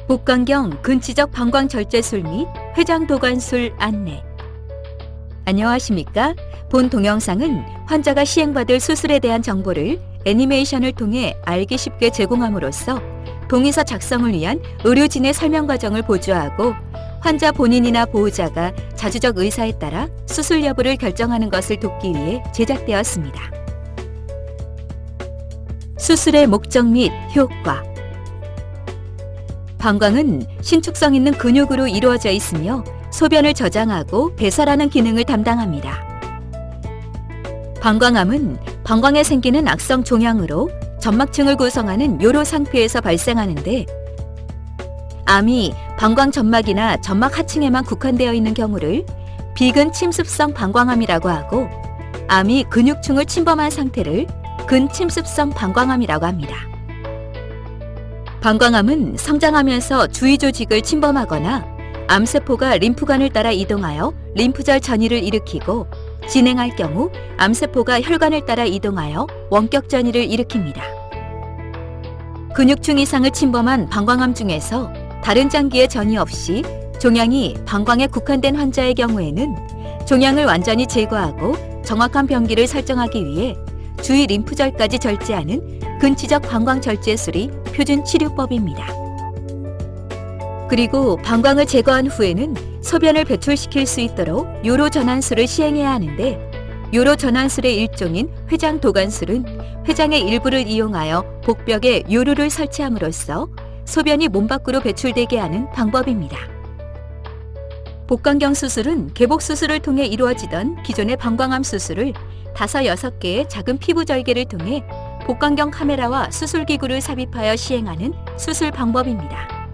복강경 근치적 방광절제술 및 회장도관술 안내. 안녕하십니까? 본 동영상은 환자가 시행받을 수술에 대한 정보를 애니메이션을 통해 알기 쉽게 제공함으로써 동의서 작성을 위한 의료진의 설명 과정을 보조하고 환자 본인이나 보호자가 자주적 의사에 따라 수술 여부를 결정하는 것을 돕기 위해 제작되었습니다. 수술의 목적 및 효과. 방광은 신축성 있는 근육으로 이루어져 있으며 소변을 저장하고 배설하는 기능을 담당합니다. 방광암은 방광에 생기는 악성 종양으로 점막층을 구성하는 요로 상피에서 발생하는데, 암이 방광 점막이나 점막 하층에만 국한되어 있는 경우를 비근 침습성 방광암이라고 하고, 암이 근육층을 침범한 상태를 근침습성 방광암이라고 합니다. 방광암은 성장하면서 주위 조직을 침범하거나 암세포가 림프관을 따라 이동하여 림프절 전이를 일으키고, 진행할 경우 암세포가 혈관을 따라 이동하여 원격 전이를 일으킵니다. 근육층 이상을 침범한 방광암 중에서 다른 장기의 전이 없이 종양이 방광에 국한된 환자의 경우에는 종양을 완전히 제거하고 정확한 병기를 설정하기 위해 주위 림프절까지 절제하는 근치적 방광절제술이 표준 치료법입니다. 그리고 방광을 제거한 후에는 소변을 배출시킬 수 있도록 요로 전환술을 시행해야 하는데, 요로 전환술의 일종인 회장도관술은 회장의 일부를 이용하여 복벽에 요로를 설치함으로써 소변이 몸 밖으로 배출되게 하는 방법입니다. 복강경 수술은 개복 수술을 통해 이루어지던 기존의 방광암 수술을 5, 6개의 작은 피부 절개를 통해 복강경 카메라와 수술기구를 삽입하여 시행하는 수술 방법입니다.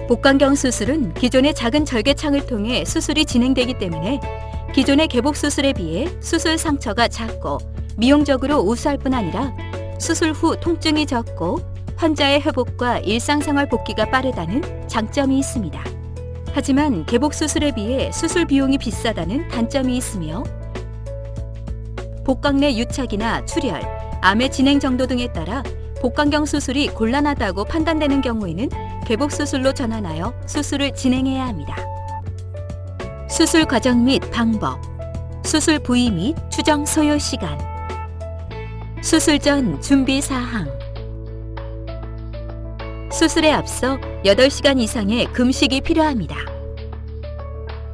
복강경 수술은 기존의 작은 절개창을 통해 수술이 진행되기 때문에 기존의 개복 수술에 비해 수술 상처가 작고 미용적으로 우수할 뿐 아니라 수술 후 통증이 적고 환자의 회복과 일상생활 복귀가 빠르다는 장점이 있습니다. 하지만 개복 수술에 비해 수술 비용이 비싸다는 단점이 있으며, 복강 내 유착이나 출혈, 암의 진행 정도 등에 따라 복강경 수술이 곤란하다고 판단되는 경우에는 개복 수술로 전환하여 수술을 진행해야 합니다. 수술 과정 및 방법, 수술 부위 및 추정 소요 시간, 수술 전 준비 사항. 수술에 앞서 8시간 이상의 금식이 필요합니다.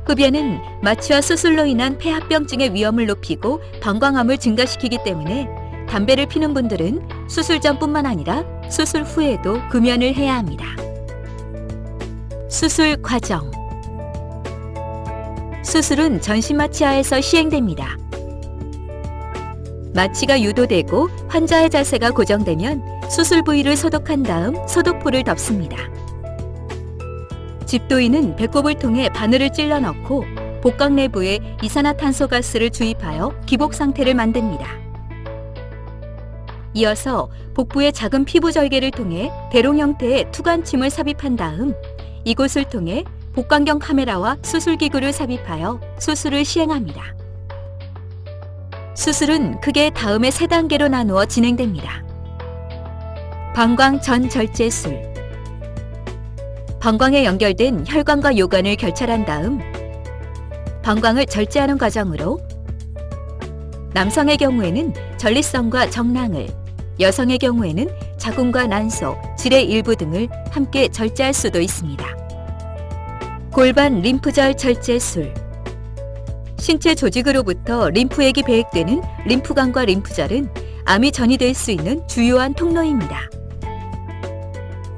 흡연은 마취와 수술로 인한 폐합병증의 위험을 높이고 방광암을 증가시키기 때문에 담배를 피는 분들은 수술 전뿐만 아니라 수술 후에도 금연을 해야 합니다. 수술 과정. 수술은 전신 마취하에서 시행됩니다. 마취가 유도되고 환자의 자세가 고정되면 수술 부위를 소독한 다음 소독포를 덮습니다. 집도인은 배꼽을 통해 바늘을 찔러 넣고 복강 내부에 이산화탄소가스를 주입하여 기복 상태를 만듭니다. 이어서 복부의 작은 피부 절개를 통해 대롱 형태의 투관침을 삽입한 다음 이곳을 통해 복강경 카메라와 수술기구를 삽입하여 수술을 시행합니다. 수술은 크게 다음의 3단계로 나누어 진행됩니다. 방광 전 절제술. 방광에 연결된 혈관과 요관을 결찰한 다음 방광을 절제하는 과정으로, 남성의 경우에는 전립선과 정낭을, 여성의 경우에는 자궁과 난소, 질의 일부 등을 함께 절제할 수도 있습니다. 골반 림프절 절제술. 신체 조직으로부터 림프액이 배액되는 림프관과 림프절은 암이 전이될 수 있는 주요한 통로입니다.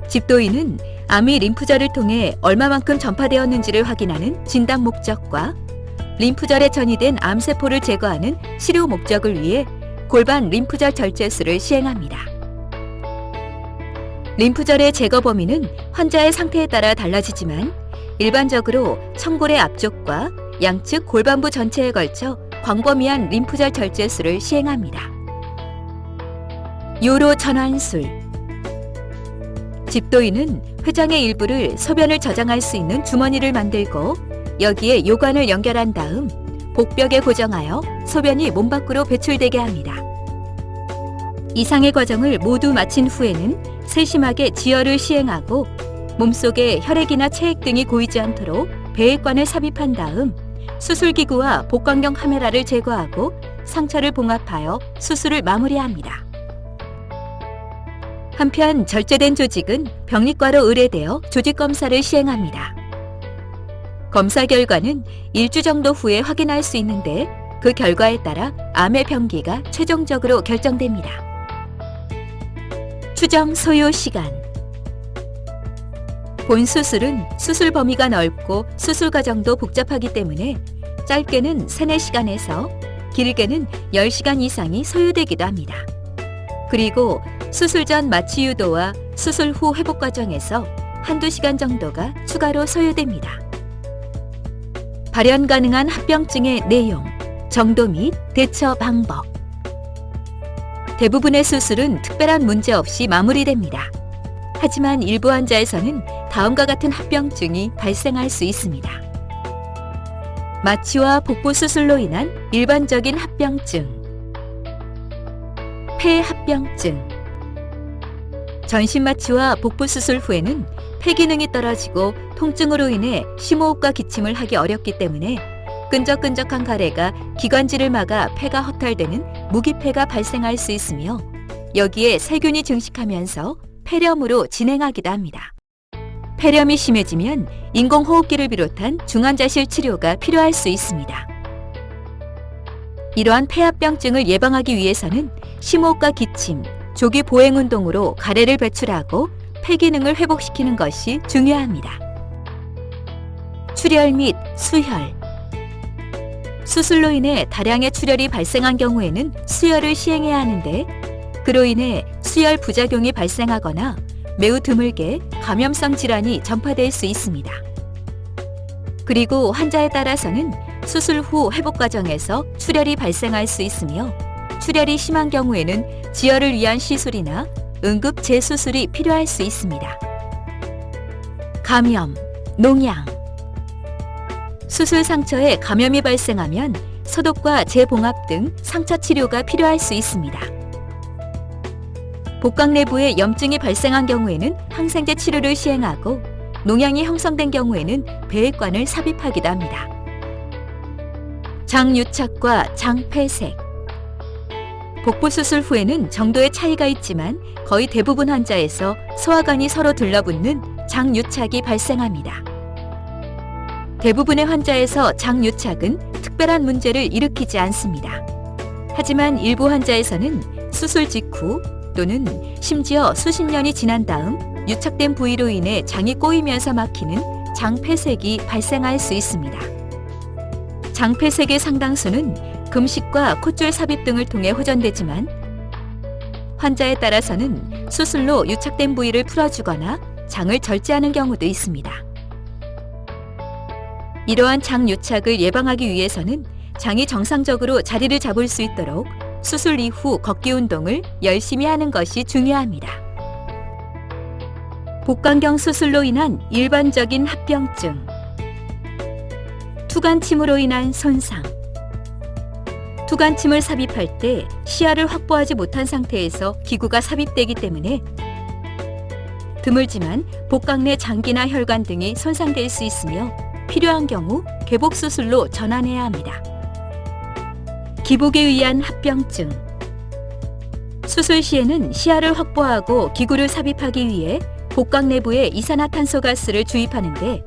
집도인은 암이 림프절을 통해 얼마만큼 전파되었는지를 확인하는 진단 목적과 림프절에 전이된 암세포를 제거하는 치료 목적을 위해 골반 림프절 절제술을 시행합니다. 림프절의 제거 범위는 환자의 상태에 따라 달라지지만 일반적으로 청골의 앞쪽과 양측 골반부 전체에 걸쳐 광범위한 림프절 절제술을 시행합니다. 요로 전환술. 집도인은 회장의 일부를 소변을 저장할 수 있는 주머니를 만들고 여기에 요관을 연결한 다음 복벽에 고정하여 소변이 몸 밖으로 배출되게 합니다. 이상의 과정을 모두 마친 후에는 세심하게 지혈을 시행하고 몸속에 혈액이나 체액 등이 고이지 않도록 배액관을 삽입한 다음 수술기구와 복강경 카메라를 제거하고 상처를 봉합하여 수술을 마무리합니다. 한편 절제된 조직은 병리과로 의뢰되어 조직 검사를 시행합니다. 검사 결과는 일주 정도 후에 확인할 수 있는데 그 결과에 따라 암의 병기가 최종적으로 결정됩니다. 추정 소요 시간. 본 수술은 수술 범위가 넓고 수술 과정도 복잡하기 때문에 짧게는 3-4시간에서 길게는 10시간 이상이 소요되기도 합니다. 그리고 수술 전 마취 유도와 수술 후 회복 과정에서 1-2시간 정도가 추가로 소요됩니다. 발현 가능한 합병증의 내용, 정도 및 대처 방법. 대부분의 수술은 특별한 문제 없이 마무리됩니다. 하지만 일부 환자에서는 다음과 같은 합병증이 발생할 수 있습니다. 마취와 복부 수술로 인한 일반적인 합병증, 폐합병증. 전신 마취와 복부 수술 후에는 폐 기능이 떨어지고 통증으로 인해 심호흡과 기침을 하기 어렵기 때문에 끈적끈적한 가래가 기관지를 막아 폐가 허탈되는 무기폐가 발생할 수 있으며 여기에 세균이 증식하면서 폐렴으로 진행하기도 합니다. 폐렴이 심해지면 인공호흡기를 비롯한 중환자실 치료가 필요할 수 있습니다. 이러한 폐합병증을 예방하기 위해서는 심호흡과 기침, 조기 보행 운동으로 가래를 배출하고 폐 기능을 회복시키는 것이 중요합니다. 출혈 및 수혈. 수술로 인해 다량의 출혈이 발생한 경우에는 수혈을 시행해야 하는데 그로 인해 수혈 부작용이 발생하거나 매우 드물게 감염성 질환이 전파될 수 있습니다. 그리고 환자에 따라서는 수술 후 회복 과정에서 출혈이 발생할 수 있으며 출혈이 심한 경우에는 지혈을 위한 시술이나 응급 재수술이 필요할 수 있습니다. 감염, 농양. 수술 상처에 감염이 발생하면 소독과 재봉합 등 상처 치료가 필요할 수 있습니다. 복강 내부에 염증이 발생한 경우에는 항생제 치료를 시행하고 농양이 형성된 경우에는 배액관을 삽입하기도 합니다. 장유착과 장폐색. 복부 수술 후에는 정도의 차이가 있지만 거의 대부분 환자에서 소화관이 서로 들러붙는 장유착이 발생합니다. 대부분의 환자에서 장유착은 특별한 문제를 일으키지 않습니다. 하지만 일부 환자에서는 수술 직후 또는 심지어 수십 년이 지난 다음 유착된 부위로 인해 장이 꼬이면서 막히는 장폐색이 발생할 수 있습니다. 장폐색의 상당수는 금식과 콧줄 삽입 등을 통해 호전되지만 환자에 따라서는 수술로 유착된 부위를 풀어주거나 장을 절제하는 경우도 있습니다. 이러한 장유착을 예방하기 위해서는 장이 정상적으로 자리를 잡을 수 있도록 수술 이후 걷기 운동을 열심히 하는 것이 중요합니다. 복강경 수술로 인한 일반적인 합병증. 투간침으로 인한 손상. 투간침을 삽입할 때 시야를 확보하지 못한 상태에서 기구가 삽입되기 때문에 드물지만 복강 내 장기나 혈관 등이 손상될 수 있으며 필요한 경우 개복 수술로 전환해야 합니다. 기복에 의한 합병증. 수술 시에는 시야를 확보하고 기구를 삽입하기 위해 복강 내부에 이산화탄소 가스를 주입하는데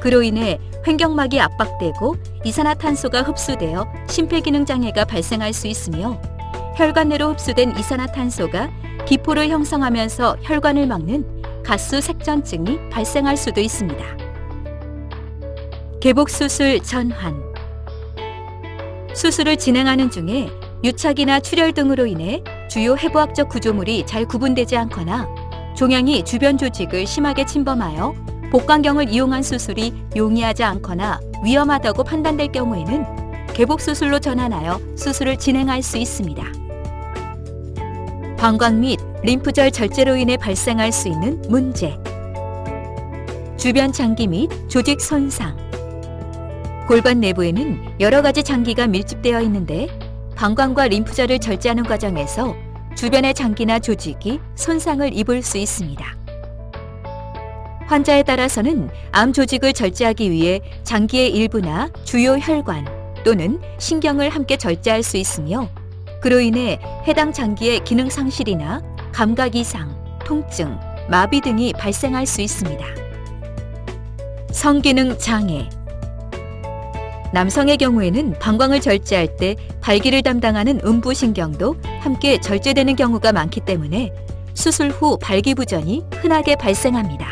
그로 인해 횡격막이 압박되고 이산화탄소가 흡수되어 심폐기능 장애가 발생할 수 있으며 혈관 내로 흡수된 이산화탄소가 기포를 형성하면서 혈관을 막는 가스 색전증이 발생할 수도 있습니다. 개복 수술 전환. 수술을 진행하는 중에 유착이나 출혈 등으로 인해 주요 해부학적 구조물이 잘 구분되지 않거나 종양이 주변 조직을 심하게 침범하여 복강경을 이용한 수술이 용이하지 않거나 위험하다고 판단될 경우에는 개복 수술로 전환하여 수술을 진행할 수 있습니다. 방광 및 림프절 절제로 인해 발생할 수 있는 문제. 주변 장기 및 조직 손상. 골반 내부에는 여러 가지 장기가 밀집되어 있는데 방광과 림프절을 절제하는 과정에서 주변의 장기나 조직이 손상을 입을 수 있습니다. 환자에 따라서는 암 조직을 절제하기 위해 장기의 일부나 주요 혈관 또는 신경을 함께 절제할 수 있으며, 그로 인해 해당 장기의 기능 상실이나 감각 이상, 통증, 마비 등이 발생할 수 있습니다. 성기능 장애. 남성의 경우에는 방광을 절제할 때 발기를 담당하는 음부신경도 함께 절제되는 경우가 많기 때문에 수술 후 발기부전이 흔하게 발생합니다.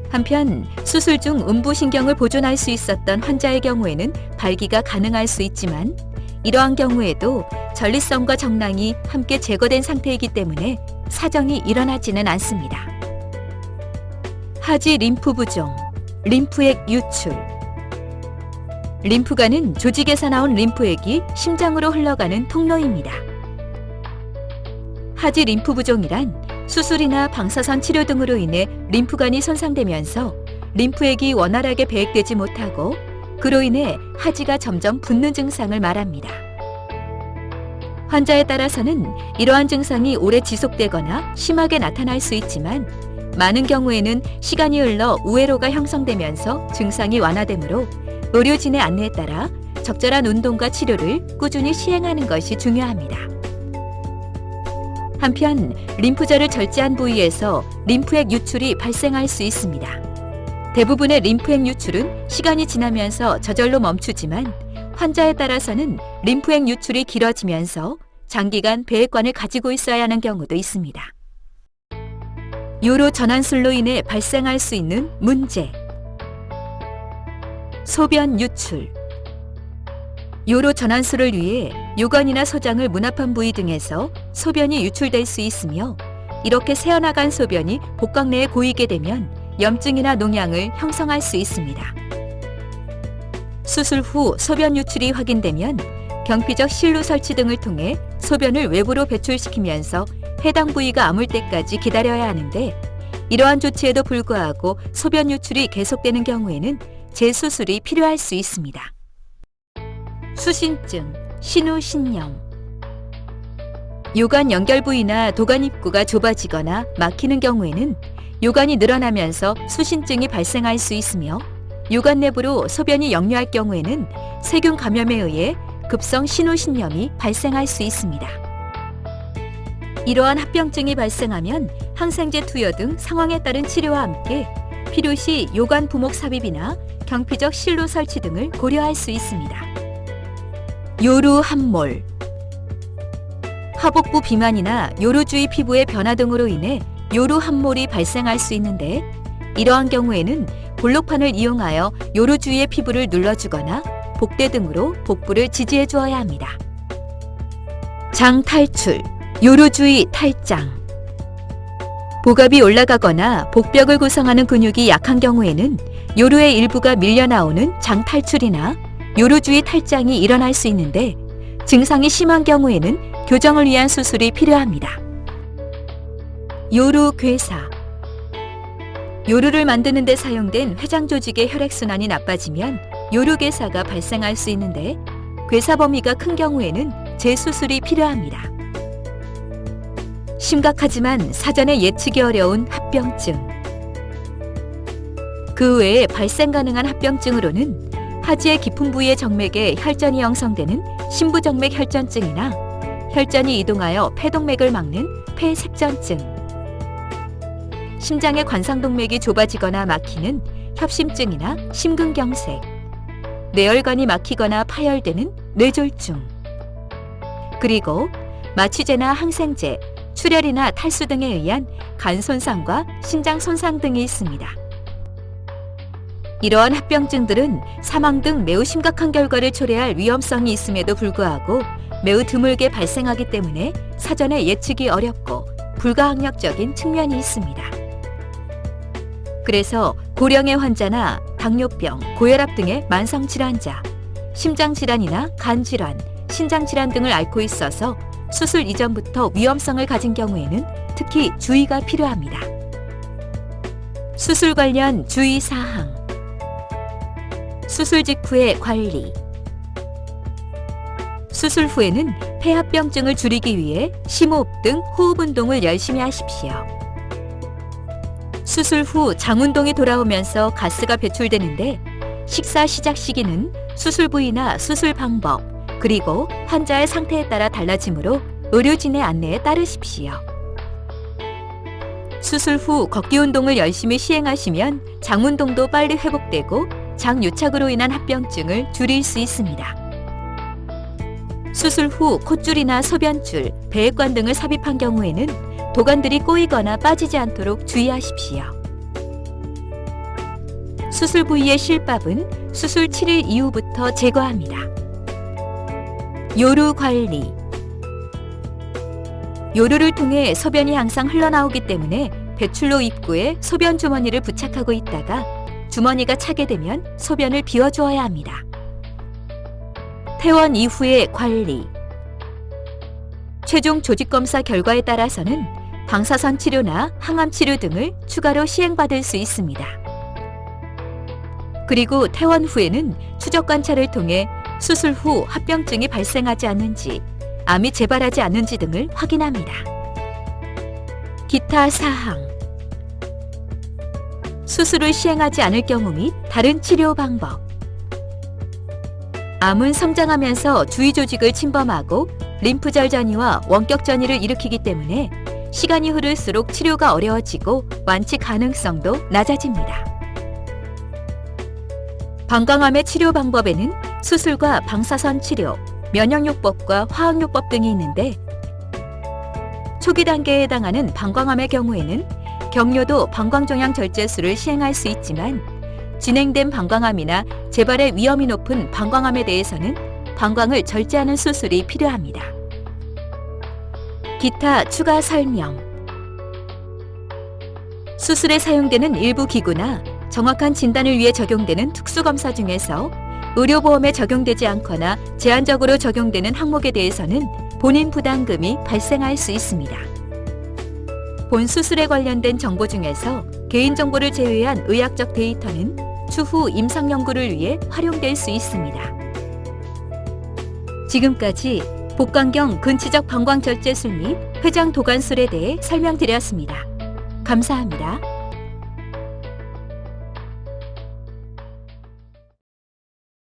한편 수술 중 음부신경을 보존할 수 있었던 환자의 경우에는 발기가 가능할 수 있지만, 이러한 경우에도 전립선과 정낭이 함께 제거된 상태이기 때문에 사정이 일어나지는 않습니다. 하지 림프 부종, 림프액 유출. 림프관은 조직에서 나온 림프액이 심장으로 흘러가는 통로입니다. 하지 림프 부종이란 수술이나 방사선 치료 등으로 인해 림프관이 손상되면서 림프액이 원활하게 배액되지 못하고, 그로 인해 하지가 점점 붓는 증상을 말합니다. 환자에 따라서는 이러한 증상이 오래 지속되거나 심하게 나타날 수 있지만, 많은 경우에는 시간이 흘러 우회로가 형성되면서 증상이 완화되므로 의료진의 안내에 따라 적절한 운동과 치료를 꾸준히 시행하는 것이 중요합니다. 한편 림프절을 절제한 부위에서 림프액 유출이 발생할 수 있습니다. 대부분의 림프액 유출은 시간이 지나면서 저절로 멈추지만, 환자에 따라서는 림프액 유출이 길어지면서 장기간 배액관을 가지고 있어야 하는 경우도 있습니다. 요로 전환술로 인해 발생할 수 있는 문제. 소변 유출. 요로 전환술을 위해 요관이나 소장을 문합한 부위 등에서 소변이 유출될 수 있으며, 이렇게 새어나간 소변이 복강 내에 고이게 되면 염증이나 농양을 형성할 수 있습니다. 수술 후 소변 유출이 확인되면 경피적 실루 설치 등을 통해 소변을 외부로 배출시키면서 해당 부위가 아물 때까지 기다려야 하는데, 이러한 조치에도 불구하고 소변 유출이 계속되는 경우에는 재수술이 필요할 수 있습니다. 수신증, 신우신염. 요관 연결 부위나 도관 입구가 좁아지거나 막히는 경우에는 요관이 늘어나면서 수신증이 발생할 수 있으며, 요관 내부로 소변이 역류할 경우에는 세균 감염에 의해 급성 신우신염이 발생할 수 있습니다. 이러한 합병증이 발생하면 항생제 투여 등 상황에 따른 치료와 함께 필요시 요관 부목 삽입이나 경피적 실루 설치 등을 고려할 수 있습니다. 요루 함몰. 하복부 비만이나 요루 주위 피부의 변화 등으로 인해 요루 함몰이 발생할 수 있는데, 이러한 경우에는 볼록판을 이용하여 요루 주위의 피부를 눌러주거나 복대 등으로 복부를 지지해 주어야 합니다. 장 탈출, 요루 주위 탈장. 복압이 올라가거나 복벽을 구성하는 근육이 약한 경우에는 요루의 일부가 밀려나오는 장 탈출이나 요루 주위 탈장이 일어날 수 있는데, 증상이 심한 경우에는 교정을 위한 수술이 필요합니다. 요루 괴사. 요루를 만드는 데 사용된 회장 조직의 혈액순환이 나빠지면 요루 괴사가 발생할 수 있는데, 괴사 범위가 큰 경우에는 재수술이 필요합니다. 심각하지만 사전에 예측이 어려운 합병증. 그 외에 발생 가능한 합병증으로는 하지의 깊은 부위의 정맥에 혈전이 형성되는 심부정맥 혈전증이나 혈전이 이동하여 폐동맥을 막는 폐색전증, 심장의 관상동맥이 좁아지거나 막히는 협심증이나 심근경색, 뇌혈관이 막히거나 파열되는 뇌졸중, 그리고 마취제나 항생제, 출혈이나 탈수 등에 의한 간 손상과 신장 손상 등이 있습니다. 이러한 합병증들은 사망 등 매우 심각한 결과를 초래할 위험성이 있음에도 불구하고 매우 드물게 발생하기 때문에 사전에 예측이 어렵고 불가항력적인 측면이 있습니다. 그래서 고령의 환자나 당뇨병, 고혈압 등의 만성질환자, 심장질환이나 간질환, 신장질환 등을 앓고 있어서 수술 이전부터 위험성을 가진 경우에는 특히 주의가 필요합니다. 수술 관련 주의사항. 수술 직후의 관리. 수술 후에는 폐합병증을 줄이기 위해 심호흡 등 호흡 운동을 열심히 하십시오. 수술 후 장운동이 돌아오면서 가스가 배출되는데 식사 시작 시기는 수술 부위나 수술 방법, 그리고 환자의 상태에 따라 달라지므로 의료진의 안내에 따르십시오. 수술 후 걷기 운동을 열심히 시행하시면 장운동도 빨리 회복되고 장유착으로 인한 합병증을 줄일 수 있습니다. 수술 후 콧줄이나 소변줄, 배액관 등을 삽입한 경우에는 도관들이 꼬이거나 빠지지 않도록 주의하십시오. 수술 부위의 실밥은 수술 7일 이후부터 제거합니다. 요루 관리. 요루를 통해 소변이 항상 흘러나오기 때문에 배출로 입구에 소변 주머니를 부착하고 있다가 주머니가 차게 되면 소변을 비워주어야 합니다. 퇴원 이후의 관리. 최종 조직검사 결과에 따라서는 방사선 치료나 항암 치료 등을 추가로 시행받을 수 있습니다. 그리고 퇴원 후에는 추적 관찰을 통해 수술 후 합병증이 발생하지 않는지, 암이 재발하지 않는지 등을 확인합니다. 기타 사항. 수술을 시행하지 않을 경우 및 다른 치료 방법. 암은 성장하면서 주위 조직을 침범하고 림프절 전이와 원격 전이를 일으키기 때문에 시간이 흐를수록 치료가 어려워지고 완치 가능성도 낮아집니다. 방광암의 치료 방법에는 수술과 방사선 치료, 면역요법과 화학요법 등이 있는데 초기 단계에 해당하는 방광암의 경우에는 경료도 방광종양절제술을 시행할 수 있지만 진행된 방광암이나 재발의 위험이 높은 방광암에 대해서는 방광을 절제하는 수술이 필요합니다. 기타 추가 설명. 수술에 사용되는 일부 기구나 정확한 진단을 위해 적용되는 특수검사 중에서 의료보험에 적용되지 않거나 제한적으로 적용되는 항목에 대해서는 본인 부담금이 발생할 수 있습니다. 본 수술에 관련된 정보 중에서 개인정보를 제외한 의학적 데이터는 추후 임상 연구를 위해 활용될 수 있습니다. 지금까지 복강경 근치적 방광절제술 및 회장 도관술에 대해 설명드렸습니다. 감사합니다.